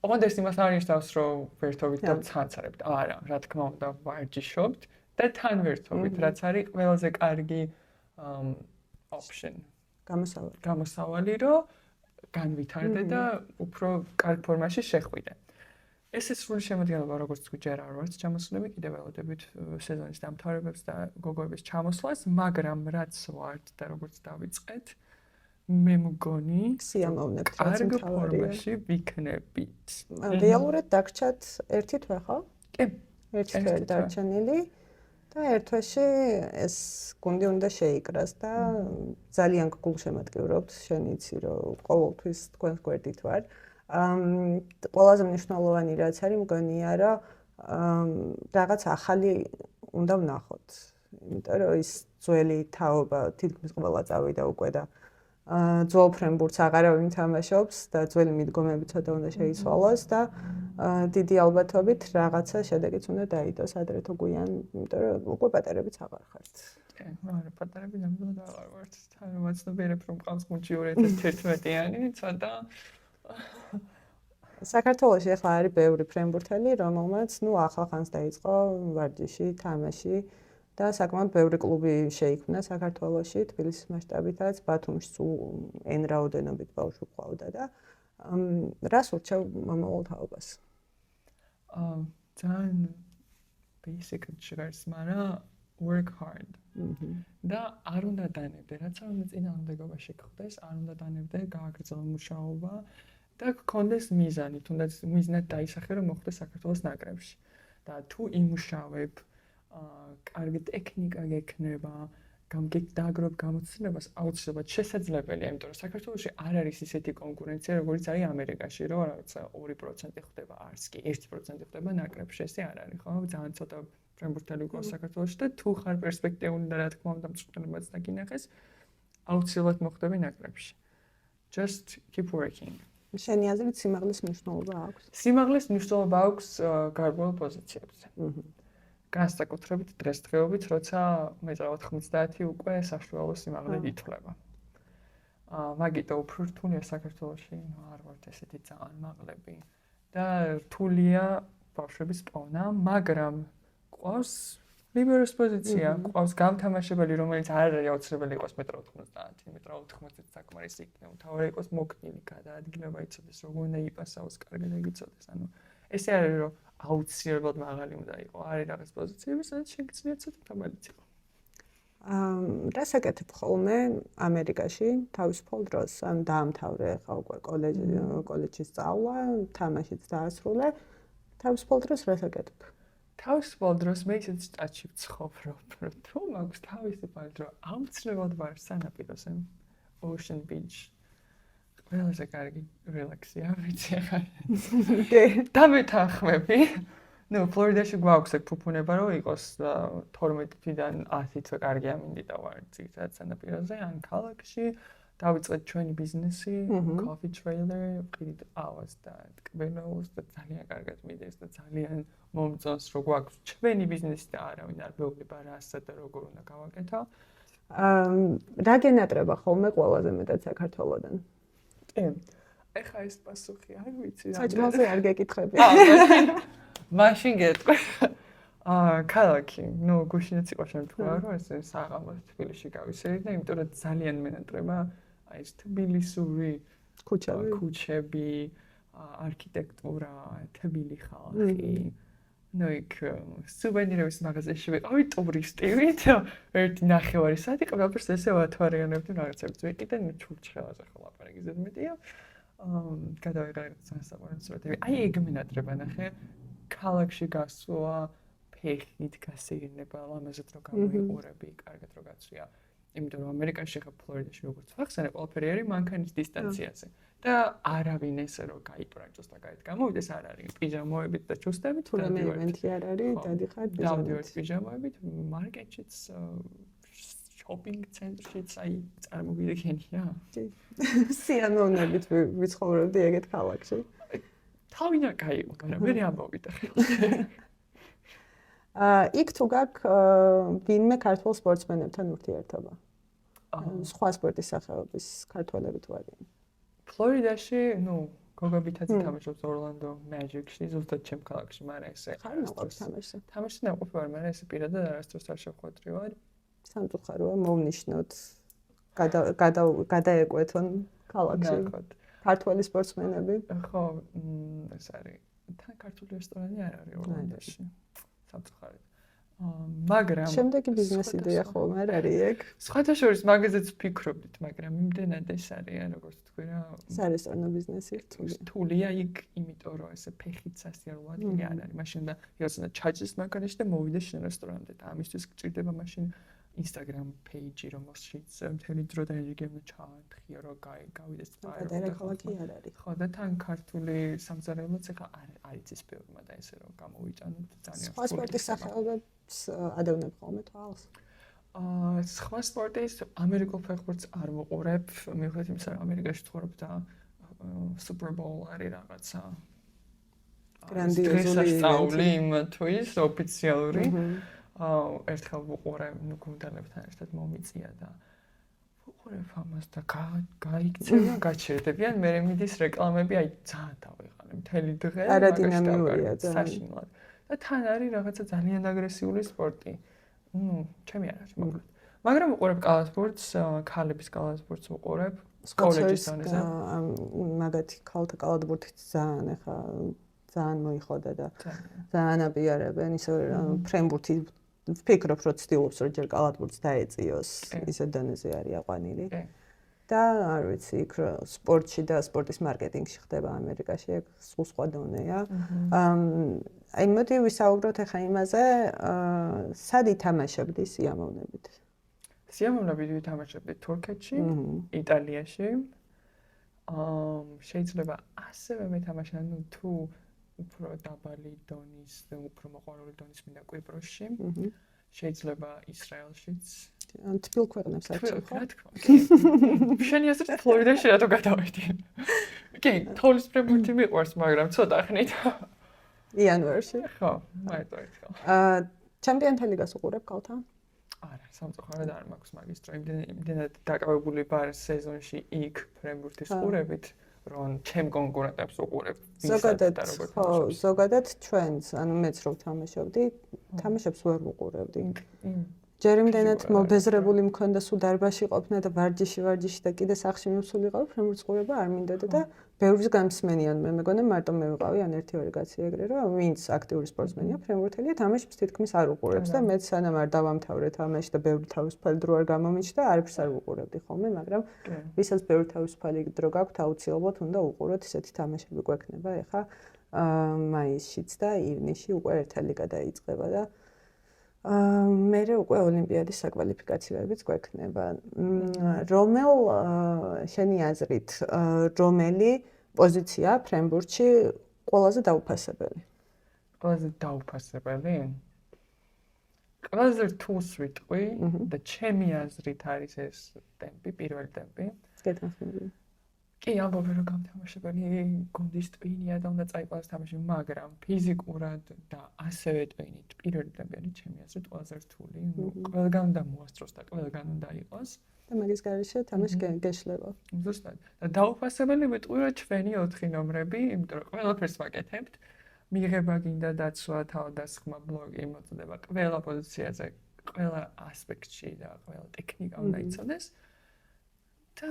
ოღონდ ეს იმას არ ნიშნავს, რომ ვერთობით და ვცანცარებთ. არა, რა თქმა უნდა, ვარჯიშობთ და თან ვერთობით, რაც არის ყველაზე კარგი option. გამოსავალი, რომ განვითარდე და უფრო კარგ ფორმაში შეხვიდე. ეს სრული შემადგენლობა, როგორც თქვი, ჯერ არ ვართ ჩამოსულები, კიდევ ველოდებით სეზონის დამთავრებებს და გოგოების ჩამოსვლას, მაგრამ რაც ვართ და როგორც დავიწყეთ, მე მგონი სიამოვნებთ, კარგ ფორმაში ვიქნებით. რეალურად დაგრჩათ ერთი თვე, ხო? კი. ერთი თვე დარჩენილი და ერთ თვეში ეს გუნდი უნდა შეიკრას და ძალიან გულშემატკივრობთ, შენ იცი, რომ ყოველთვის თქვენს გვერდით ვარ. ყველაზე მნიშვნელოვანი რაც არის მგონია რომ რაღაც ახალი უნდა ვნახოთ. იმიტომ რომ ის ძველი თაობა თითქმის ყველა წავიდა უკვე და ძველ ფრენბურთს აღარავინ თამაშობს და ძველი მიდგომები ცოტა უნდა შეიცვალოს და დიდი ალბათობით რაღაცა შედეგიც უნდა დაიდოს ადრე თუ გვიან, იმიტომ რომ უკვე პატარებიც აღარ ხართ. კი, არა, პატარები ნამდვილად აღარ ვართ. თან ვაცნობიერებ რომ ყავს გუნდში 2011-იანი, ცოტა საქართველოში ახლა არის ბევრი ფრენბურთელი, რომელმაც ახალხანს დაიწყო ვარჯიში, თამაში და საკმაოდ ბევრი კლუბი შეიქმნა საქართველოში, თბილისის მასშტაბითაც, ბათუმში N რაოდენობით ბავშვი ყავდა და რას ურჩევ მომავალ თაობას? ძალიან basic ჟღერს, მაგრამ work hard. და არ უნდა დანებდე, რაც არ უნდა წინააღმდეგობაში გხდეს, არ უნდა დანებდე, გააგრძელო მუშაობა და გქონდეს მიზანი, თუნდაც მიზნად დაისახე, რომ მოხვდე საქართველოს ნაკრებში. და თუ იმუშავებ, კარგი ტექნიკა გექნება, დააგროვებ გამოცდილებას, აუცილებლად შესაძლებელია, იმიტომ რომ საქართველოში არ არის ისეთი კონკურენცია, როგორც არის ამერიკაში, რომ რაღაცა 2% ხდება არც კი 1% ხდება ნაკრებში, ესე არ არის, ხო? ძალიან ცოტა ფრენბურთელი გვაქვს საქართველოში და თუ ხარ პერსპექტიული და რა თქმა უნდა მწვრთნელებაც დაგინახეს, აუცილებლად მოხვდები ნაკრებში. Just keep working. შენი აზრით სიმაღლის მნიშვნელობა აქვს? სიმაღლის მნიშვნელობა აქვს გარკვეულ პოზიციებზე. განსაკუთრებით დღესდღეობით, როცა მეწრავად 90 უკვე საშუალო სიმაღლე ითვლება. მაგიტო უფრო რთულია საქართველოში, არ ვართ ესეთი ძალიან მაღლები და რთულია ბავშვების პოვნა, მაგრამ ყავს ლიბეროს პოზიცია, ყავს გამთამაშებელი, რომელიც არ არის აუცილებელი იყოს 1.90 m, 1.90 საკმარისი იქნება, თავი იყოს მოკნილი, გადაადგილება იცოდეს, როგორ უნდა იპასაოს, კარგად იგიცოდეს. ანუ ესე არის, რომ აუცილებლად მაღალი უნდა იყო, არის რაღაც პოზიციები, სადაც შეგიძლია ცოტა თამაშიც იყო. რას აკეთებ ხოლმე ამერიკაში თავისუფალ დროს? ან დაამთავრე ხა უკვე კოლეჯის სწავლა, თამაშიც დაასრულე. თავისუფალ დროს რას აკეთებ? თავისუფალ დროს მე ისეთ შტატში ვცხოვრობ, რომ თუ მაქვს თავისუფალი დრო, აუცილებლად ვარ სანაპიროზე, Ocean Beach. ყველაზე კარგი რელაქსია, ვიცი ახლა. დავეთანხმები. ფლორიდაში გვაქვს ეგ ფუფუნება, რომ იყოს 12-დან 10 თვე კარგი ამინდიდა ვარ ძირითადად სანაპიროზე, ან ქალაქში. დავიწყეთ ჩვენი ბიზნესი, coffee trailer, ყიდით ავას და ტკბილოს და ძალიან კარგად მიდის და ძალიან მომწონს, რომ გვაქვს ჩვენი ბიზნესი და არავინ არ მეუბნება რასა და როგორ უნდა გავაკეთო. რა გენატრება ხოლმე ყველაზე მეტად საქართველოდან? კი. ეხა ეს პასუხი არ ვიცი. საჭმელზე არ გეკითხები. მაშინ გეტყვი. ქალაქი, გუშინაც იყო შემთხვევა, რომ ეს საღამოს თბილისში გავისერდი და იმიტომ რომ ძალიან მენატრება აი ეს თბილისური ქუჩები, არქიტექტურა, თბილი ხალხი. იქ სუვენირების მაღაზიაში ვიყავი ტურისტივით, ერთი ნახევარი საათი ყველაფერს ესე ვათვალიანებდი რაღაცებს ვიყიდე, ჩურჩხელაზე ხო ლაპარაკი ზედმეტია. გადავიღე სასწავლო სურათები. აი ეგ მენატრება ნახე, ქალაქში გასვლა, ფეხით გასეირნება, ლამაზად რო გამოიყურები, კარგად რო გაცვია. იმიტომ რომ ამერიკაში ხა ფლორიდაში როგორც ვახსენე, ყველაფერი არის მანქანის დისტანციაზე. და არავინ ესე რომ გაიპრანჭოს და გაით გამოვიდეს არ არის პიჟამოებით და ჩუსტებით თუ რამე ივენთი არ არის, დადიხარ პიჟამოებით, მარკეტშიც, შოპინგ ცენტრშიც აი წარმოგიდგენია. სიამოვნებით ვიცხოვრობდი ეგეთ ქალაქში. თავინა кайო, მაგრამ მე ამოვიდა. იქ თუ გაქვს ვინმე ქართულ სპორტსმენებთან ურთიერთობა? სხვა სპორტის სახეობის ქართველები თუ არიან? ფლორიდაში, გოგობითაც თამაშობს ორლანდო Magic-ში, ზუსტად ჩემ ქალაქში, მაგრამ ესე ხარ ნაყოფ თამაში. თამაში ნაყოფი ვარ, მაგრამ ესე პირადად არასდროს არ შევხვედრივარ. სამწუხაროა, მოვნიშნოთ. გადაეკვეთონ ქალაქში. ქართველი სპორტსმენები. ხო, ეს არის. თან ქართული რესტორანი არ არის ორლანდოში. სამწუხაროდ. მაგრამ შემდეგი ბიზნეს იდეა ხომ არ არის ეგ? სხვათა შორის მაგაზეც ვფიქრობდით, მაგრამ იმდენად ეს არის, როგორც თქვი რა. ეს არის რესტორნო ბიზნესი რთულია იქ, იმიტომ რომ ესე ფეხით სასიარულო ადგილი არ არის. მაშინ და იოსნა ჩაჭის მაგარაში და მოვიდეს შენ რესტორანამდე და ამისთვის გჭირდება მაშინ Instagram page-ი, რომელშიც მთელი დრო და ენერგია უნდა ჩაანთქიო, რომ გავიდეს წყარო. და ქალაქი არ არის. ხო, და თან ქართული სამზარეულოც ეხა არ იცის ბევრმა და ესე რომ გამოვიჭანოთ ძალიან. სხვა სპორტის სახეობებს ადევნებ ხოლმე თვალს? სხვა სპორტის ამერიკულ ფეხბურთს არ ვუყურებ, მიუხედავად იმისა, რომ ამერიკაში ვცხოვრობ და Super Bowl არის რაღაცა გრანდიოზული ისტორიული იმათვის ოფიციალური. ერთხელ ვუყურე, გუნდელებთან ერთად მომიწია და ვუყურებ ამას და გაიქცევიან, გაჩერდებიან, მე მიდის რეკლამები, აი ძალიან დავიღალე, მთელი დღე არადინამიურია საშინლად. და თან არის რაღაცა ძალიან აგრესიული სპორტი. ჩემი არ არის, მაგრამ ვუყურებ კალათბურთს, ქალების კალათბურთს ვუყურებ, კოლეჯის დონეზე. მაგათი ქალთა კალათბურთიც ძალიან მოიხოდა და ძალიან აპიარებენ, ისე ფრენბურთი ვფიქრობ, რომ ცდილობს, რომ ჯერ კალათბურთს დაეწიოს, ისე დონეზე არის აყვანილი. და არ ვიცი, იქ სპორტში და სპორტის მარკეტინგში ხდება ამერიკაში, ეგ სხვა დონეა. აი მოდი ვისაუბროთ ახლა იმაზე, სად ითამაშებდი სიამოვნებით? სიამოვნებით ვითამაშებდი თურქეთში, იტალიაში. შეიძლება ასევე მეთამაშა, თუ უფრო დაბალი დონის და უფრო მოყვარული დონის მინდა კვიპროსში. შეიძლება ისრაელშიც. თბილ ქვეყნებს არჩევ ხო? რა თქმა უნდა. შენი აზრით ფლორიდაში რატო გადავედი? კი, თოვლის ფრენბურთი მიყვარს, მაგრამ ცოტა ხნით. იანვარში. ხო, მაინც ერთხელ. ჩემპიონთა ლიგას უყურებ ქალთა? არა, სამწუხაროდ არ მაქვს მაგის დრო. იმდენად დაკავებული ვარ სეზონში იქ ფრენბურთის ყურებით. რომ ჩემ კონკურენტებს უყურებ. ზოგადად ჩვენს, ანუ მეც რო თამაშობდი, თამაშებს ვერ ვუყურებდი. ჯერ იმდენად მობეზრებული მქონდა სულ დარბაზში ყოფნა და ვარჯიში და კიდე სახში მივსულიყავი, ფრენბურთს ყურება არ მინდოდა და ბევრის გამსმენიან მე მეგონა მარტო მე ვიყავი ან ერთი-ორი კაცი ეგრე რომ ვინც აქტიური სპორტსმენია, ფრენბურთელია, თამაშებს თითქმის არ უყურებს და მეც სანამ არ დავამთავრე თამაში და ბევრი თავისუფალი დრო არ გამომიჩნდა, არაფერს არ ვუყურებდი ხოლმე, მაგრამ ვისაც ბევრი თავისუფალი დრო გაქვთ, აუცილებლად უნდა უყუროთ ისეთი თამაშები გვექნება, ეხა მაისშიც და ივნისში უკვე ერთი ლიგა დაიწყება და მერე უკვე ოლიმპიადის საკვალიფიკაციოებიც გვექნება. შენი აზრით, რომელი პოზიცია ფრენბურთში ყველაზე დაუფასებელი? ყველაზე დაუფასებელი? ყველაზე რთულს ვიტყვი და ჩემი აზრით არის ეს ტემპი, პირველი ტემპი. გეთანხმები. კი, ამბობენ რომ გამთამაშებელი გუნდის ტვინია და უნდა წაიყვანოს თამაში, მაგრამ ფიზიკურად და ასევე ტვინით პირველი ტემპი არის ჩემი აზრით ყველაზე რთული. ყველგან უნდა მოასწროს და ყველგან უნდა იყოს. და მაგის გარეშე თამაში გეშლება. ზუსტად. და დაუფასებელი ვიტყვი რომ ჩვენი 4 ნომრები, იმიტომ რომ ყველაფერს ვაკეთებთ. მიღება გინდა დაცვა, თავდასხმა, ბლოგი მოწოდება ყველა პოზიციაზე, ყველა ასპექტში და ყველა ტექნიკა უნდა იცოდეს. და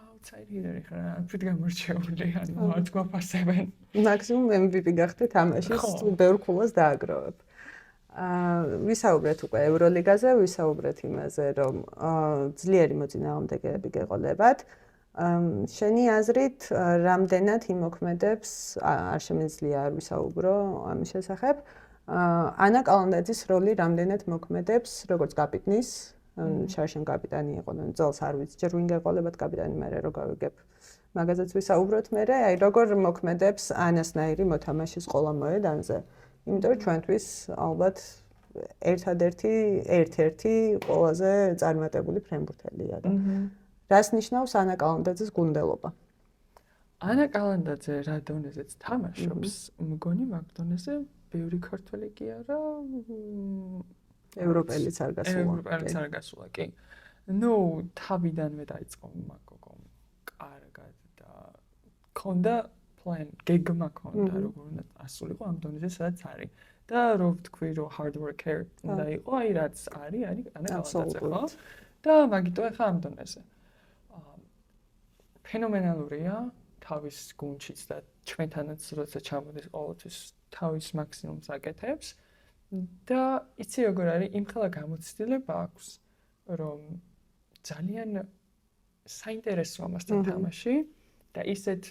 აუთსაიდერი ხარ, ფით გამორჩეული, ანუ არ გვაფასებენ. მაქსიმუმ MVP გახდე თამაშის, თუ ბევრ ქულას დააგროვებ. ვისაუბრეთ უკვე ევროლიგაზე, ვისაუბრეთ იმაზე, რომ ძლიერი მოწინააღმდეგეები გეყოლებათ. შენი აზრით, რამდენად იმოქმედებს, არ შემიძლია არ ვისაუბრო ამის შესახებ, ანა კალანდაძის როლი რამდენად მოქმედებს, როგორც კაპიტნის, შარშან კაპიტანი იყო, წელს არ ვიცი, ჯერ ვინ გეყოლებათ კაპიტანი, მერე რო გავიგებ. მაგაზეც ვისაუბროთ მერე, აი როგორ მოქმედებს ანასნაირი მოთამაშის ყოლა მოედანზე. იმიტომ რომ ჩვენთვის ალბათ ერთ-ერთი ყველაზე წარმატებული ფრენბურთელია და რას ნიშნავს ანა კალანდაძის გუნდელობა? ანა კალანდაძე რა დონეზეც თამაშობს, მგონი მაგ დონეზე ბევრი ქართველი კი არა, ევროპელიც არ გასულა. ევროპელიც არ გასულა, კი. ნუ თავიდანვე დაიწყო მაგოგო კარგად და ქონდა plan გეგმა ქონდა როგორ უნდა ასულიყო ამ დონეზე სადაც არის და რო ვთქვი რომ hard worker უნდა იყო აი რაც არის ანა კალანდაძე ხო და მაგიტო ახლა ამ დონეზე ფენომენალურია თავის გუნდშიც და ჩვენთანაც როცა ჩამოდის ყოველთვის თავის მაქსიმუმს აკეთებს და იცი როგორ არის იმხელა გამოცდილება აქვს რომ ძალიან საინტერესოა მასთან თამაში და ისეთ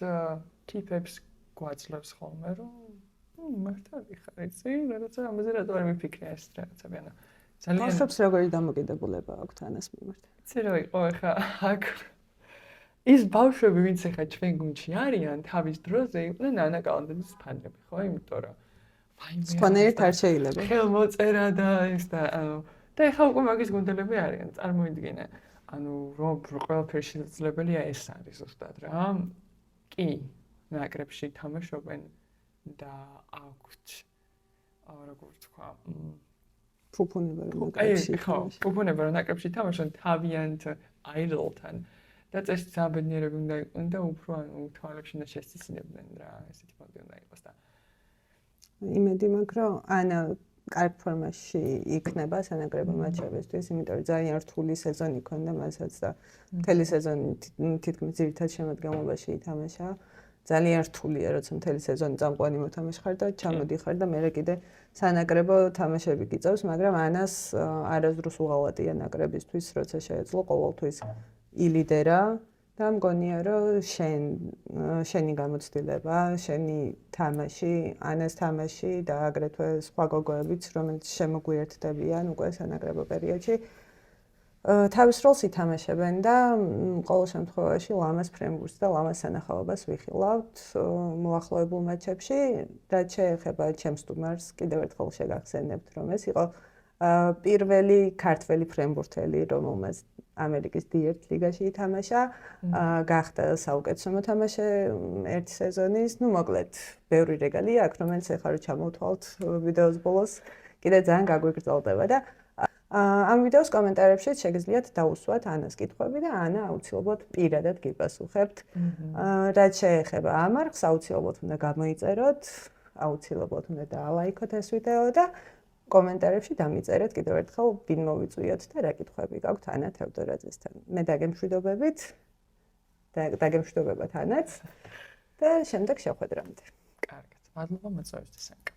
ტიპებს გვაძლევს ხოლმე რომ მართალი ხარ იცი როდესაც ამაზე რატო არ მიფიქრე ეს რაღაცები ანუ ძალიან ბავშვებს როგორი დამოკიდებულება აქვთ ანას მიმართ იცი რა იყო ახლა აქ ის ბავშვები ვინც ახლა ჩვენ გუნდში არიან თავის დროზე იყვნენ ანა კალანდაძის ფანები ხო იმიტომ რომ სხვანაირად არ შეიძლება ხელმოწერა და ის და ანუ და ახლა უკვე მაგის გუნდელები არიან წარმოიდგინე ანუ რომ ყველაფერი შესაძლებელია ეს არის ზუსტად რა კი ნაკრებში თამაშობენ და აქვთ როგორ ვთქვა ფუფუნება რომ ნაკრებში ფუფუნება რომ ნაკრებში თამაშობენ თავიანთ აიდოლთან და წესით საბედნიერები უნდა იყვნენ და უფრო ანუ თვალებში უნდა შესწინებდნენ რა ესეთი მოდი უნდა იყოს და იმედი მაქვს რომ ანა კარგ ფორმაში იქნება სანაკრებო მატჩებისთვის, იმიტომ რომ ძალიან რთული სეზონი ქონდა მასაც და მთელი სეზონი თითქმის ძირითად შემადგენლობაში ითამაშა. ძალიან რთულია, როცა მთელი სეზონი წამყვანი მოთამაშე ხარ და ჩამოდიხარ და მერე კიდე სანაკრებო თამაშები გიწევს, მაგრამ ანას არასდროს უღალატია ნაკრებისთვის, როცა შეეძლო ყოველთვის ილიდერა და მგონია რომ შენი გამოცდილება, შენი თამაში, ანას თამაში და აგრეთვე სხვა გოგოებიც, რომელიც შემოგვიერთდებიან უკვე სანაკრებო პერიოდში, თავის როლს ითამაშებენ და ყოველ შემთხვევაში ლამას ფრენბურთს და ლამას სანახაობას ვიხილავთ მოახლოებულ მატჩებში, რაც შეეხება ჩემს სტუმარს, კიდევ ერთხელ შეგახსენებთ, რომ ეს იყო პირველი ქართველი ფრენბურთელი, რომელმაც ამერიკის D1 ლიგაში ითამაშა, გახდა საუკეთესო მოთამაშე ერთი სეზონის, ну, მოკლედ, ბევრი რეგალია აქვს, რომელიც ახლა რო ჩამოვთვალთ ვიდეოს ბოლოს, კიდე ძალიან გაგვიგრძელდება და ამ ვიდეოს კომენტარებში შეგიძლიათ დაუსვათ ანას კითხვები და ანა აუცილებლად პირადად გიპასუხებთ. რაც შეეხება ამ არხს, აუცილებლად უნდა გამოიწეროთ, აუცილებლად უნდა დაალაიქოთ ეს ვიდეო და კომენტარებში დამიწერეთ კიდევ ერთხელ ვინ მოვიწვიოთ და რა კითხვები გაქვთ ანა თევდორაძესთან. მე დაგემშვიდობებით და დაგემშვიდობებათ ანაც და შემდეგ შევხვედრამდე. კარგად. მადლობა მოწვევისთვის.